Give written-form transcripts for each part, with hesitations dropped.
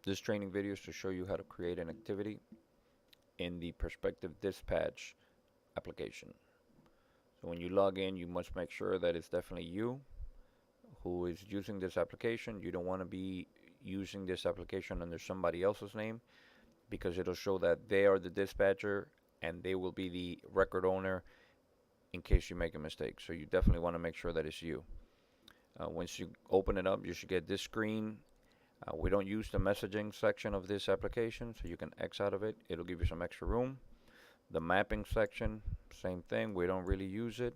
This training video is to show you how to create an activity in the Perspective Dispatch application. So when you log in, you must make sure that it's definitely you who is using this application. You don't want to be using this application under somebody else's name, because it'll show that they are the dispatcher and they will be the record owner in case you make a mistake. So you definitely want to make sure that it's you. Once you open it up, you should get this screen. We don't use the messaging section of this application, so you can X out of it. It'll give you some extra room. The mapping section, same thing. We don't really use it,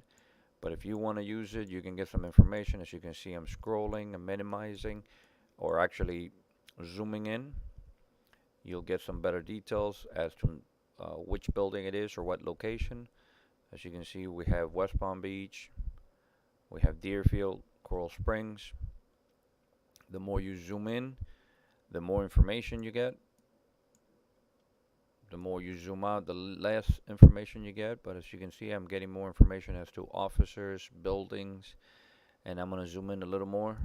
but if you want to use it, you can get some information. As you can see, I'm scrolling and minimizing, or actually zooming in. You'll get some better details as to which building it is or what location. As you can see, we have West Palm Beach, we have Deerfield, Coral Springs. The more you zoom in, the more information you get. The more you zoom out, the less information you get. But as you can see, I'm getting more information as to officers, buildings, and I'm going to zoom in a little more,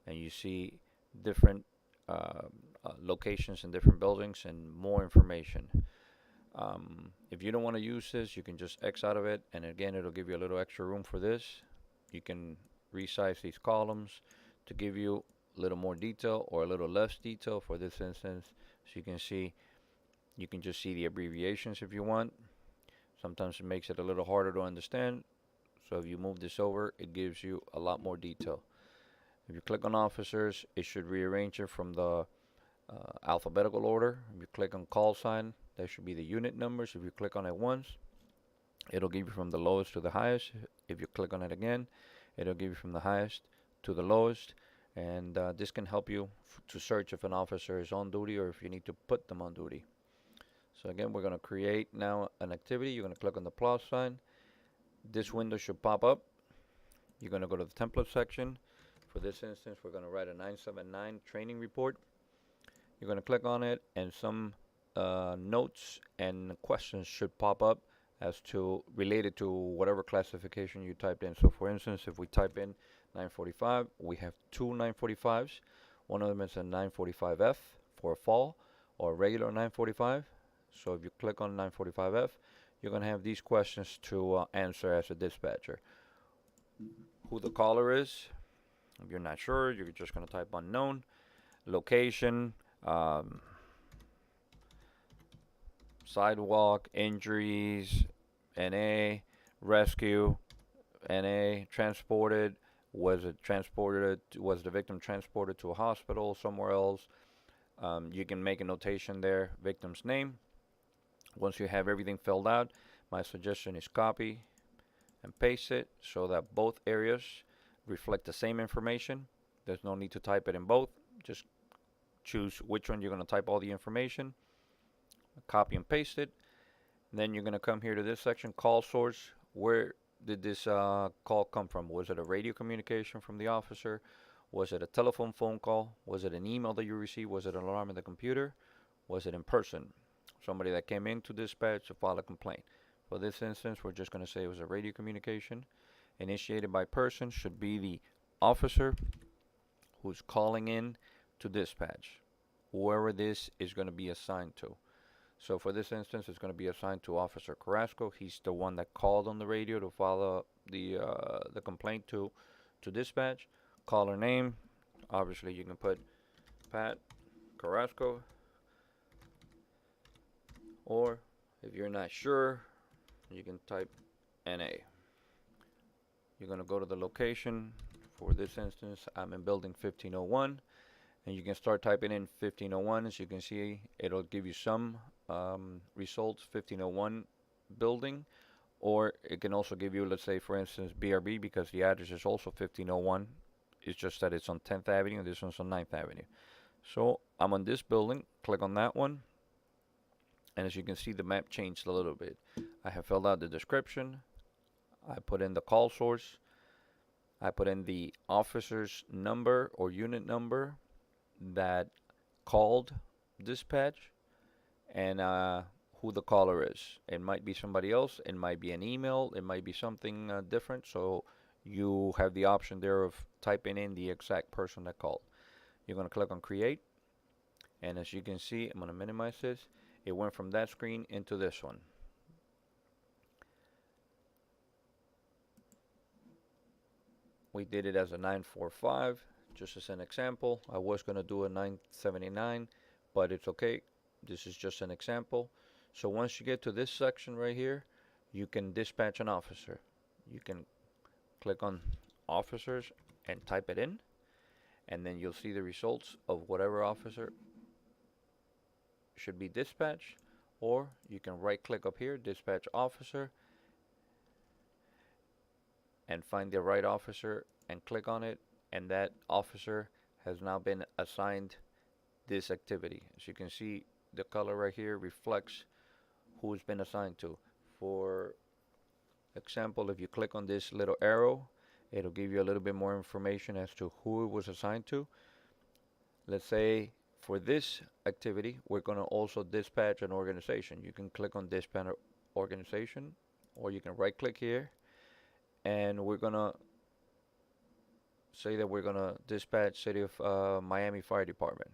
and you see different locations in different buildings and more information. If you don't want to use this, you can just X out of it, and again, it'll give you a little extra room for this. You can resize these columns to give you a little more detail or a little less detail. For this instance, so you can see, you can just see the abbreviations if you want. Sometimes it makes it a little harder to understand, so if you move this over, it gives you a lot more detail. If you click on officers, it should rearrange it from the alphabetical order. If you click on call sign, that should be the unit numbers. If you click on it once, it'll give you from the lowest to the highest. If you click on it again, it'll give you from the highest to the lowest. And this can help you to search if an officer is on duty or if you need to put them on duty. So again, we're going to create now an activity. You're going to click on the plus sign. This window should pop up. You're going to go to the template section. For this instance, we're going to write a 979 training report. You're going to click on it, and some notes and questions should pop up as to related to whatever classification you typed in. So for instance, if we type in 945, we have two 945s. One of them is a 945F for a fall or a regular 945. So if you click on 945F, you're going to have these questions to answer as a dispatcher. Who the caller is. If you're not sure, you're just going to type unknown. Location, sidewalk, injuries, NA, rescue, NA, transported, was the victim transported to a hospital, somewhere else. You can make a notation there, victim's name. Once you have everything filled out, my suggestion is copy and paste it so that both areas reflect the same information. There's no need to type it in both. Just choose which one you're going to type all the information, copy and paste it. Then you're going to come here to this section, call source. Where did this call come from? Was it a radio communication from the officer? Was it a telephone phone call? Was it an email that you received? Was it an alarm in the computer? Was it in person? Somebody that came into dispatch to file a complaint. For this instance, we're just going to say it was a radio communication. Initiated by person should be the officer who's calling in to dispatch, whoever this is going to be assigned to. So for this instance, it's going to be assigned to Officer Carrasco. He's the one that called on the radio to file the complaint to dispatch. Caller name, obviously you can put Pat Carrasco, or if you're not sure, you can type NA. You're going to go to the location. For this instance, I'm in building 1501, and you can start typing in 1501. As you can see, it'll give you some results, 1501 building, or it can also give you, let's say, for instance, BRB, because the address is also 1501. It's just that it's on 10th Avenue, and this one's on 9th Avenue. So I'm on this building, click on that one, and as you can see, the map changed a little bit. I have filled out the description. I put in the call source. I put in the officer's number or unit number that called dispatch, and who the caller is. It might be somebody else. It might be an email. It might be something different. So you have the option there of typing in the exact person that called. You're going to click on create. And as you can see, I'm going to minimize this. It went from that screen into this one. We did it as a 945, just as an example. I was going to do a 979, but it's okay. This is just an example. So once you get to this section right here, you can dispatch an officer. You can click on officers and type it in, and then you'll see the results of whatever officer should be dispatched. Or you can right click up here, dispatch officer, and find the right officer and click on it, and that officer has now been assigned this activity. As you can see, the color right here reflects who's been assigned to. For example, if you click on this little arrow, it'll give you a little bit more information as to who it was assigned to. Let's say for this activity, we're going to also dispatch an organization. You can click on dispatch organization, or you can right click here, and we're going to say that we're going to dispatch City of Miami Fire Department.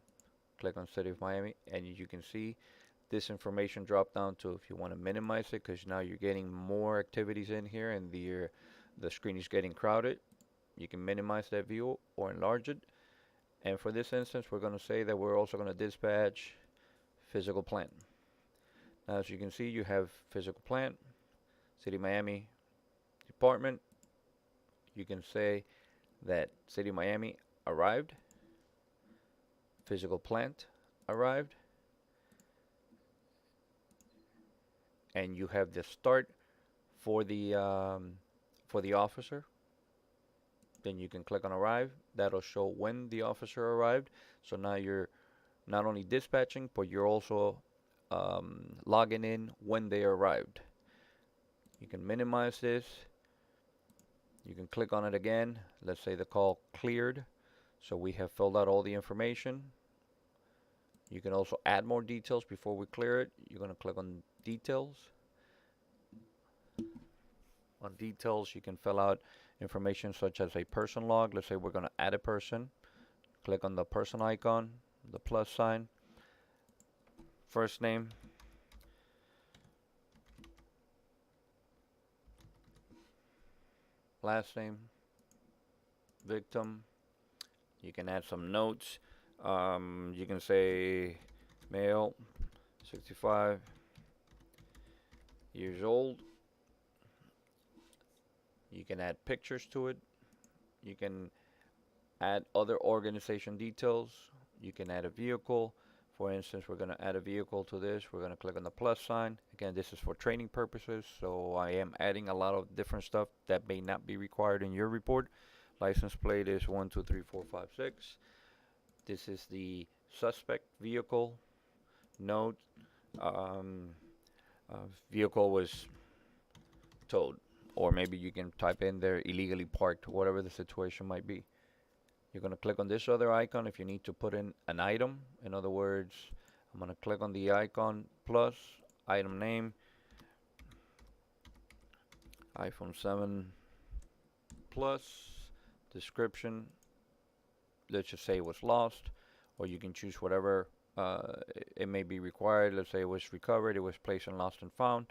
Click on City of Miami, and you can see this information drop down to, if you want to minimize it, because now you're getting more activities in here and the screen is getting crowded. You can minimize that view or enlarge it. And for this instance, we're going to say that we're also going to dispatch physical plant. Now, as you can see, you have physical plant, City of Miami Department. You can say that City of Miami arrived, physical plant arrived, and you have the start for the officer. Then you can click on arrive. That'll show when the officer arrived. So now you're not only dispatching, but you're also logging in when they arrived. You can minimize this. You can click on it again. Let's say the call cleared. So we have filled out all the information. You can also add more details before we clear it. You're going to click on details. On details, you can fill out information such as a person log. Let's say we're going to add a person. Click on the person icon, the plus sign, first name, last name, victim. You can add some notes. You can say male, 65 years old. You can add pictures to it. You can add other organization details. You can add a vehicle. For instance, we're going to add a vehicle to this. We're going to click on the plus sign. Again, this is for training purposes, so I am adding a lot of different stuff that may not be required in your report. License plate is 123456. This is the suspect vehicle. Note, vehicle was towed. Or maybe you can type in there illegally parked, whatever the situation might be. You're going to click on this other icon if you need to put in an item. In other words, I'm going to click on the icon plus item name, iPhone 7 Plus, description, let's just say it was lost, or you can choose whatever it may be required. Let's say it was recovered, it was placed in lost and found.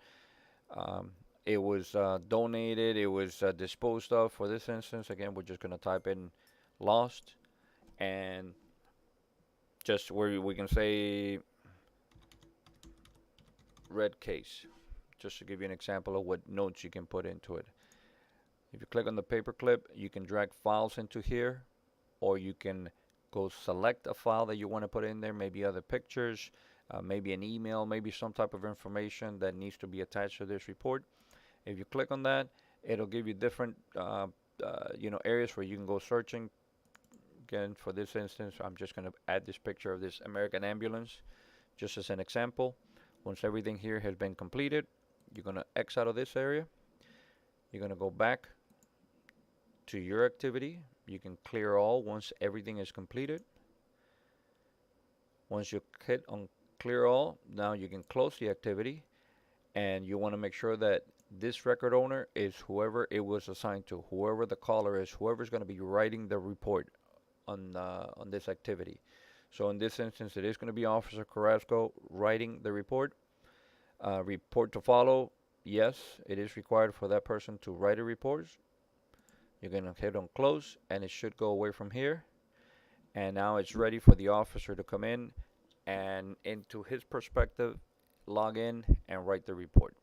It was donated, it was disposed of. For this instance, again, we're just going to type in lost, and just where we can say red case, just to give you an example of what notes you can put into it. If you click on the paperclip, you can drag files into here, or you can go select a file that you want to put in there, maybe other pictures, maybe an email, maybe some type of information that needs to be attached to this report. If you click on that, it'll give you different areas where you can go searching. Again, for this instance, I'm just going to add this picture of this American ambulance just as an example. Once everything here has been completed, you're going to X out of this area. You're going to go back to your activity. You can clear all once everything is completed. Once you hit on clear all, now you can close the activity, and you want to make sure that this record owner is whoever it was assigned to, whoever the caller is, whoever's going to be writing the report on this activity. So in this instance, it is going to be Officer Carrasco writing the report. Report to follow. Yes, it is required for that person to write a report. You're going to hit on close, and it should go away from here. And now it's ready for the officer to come in and into his perspective, log in, and write the report.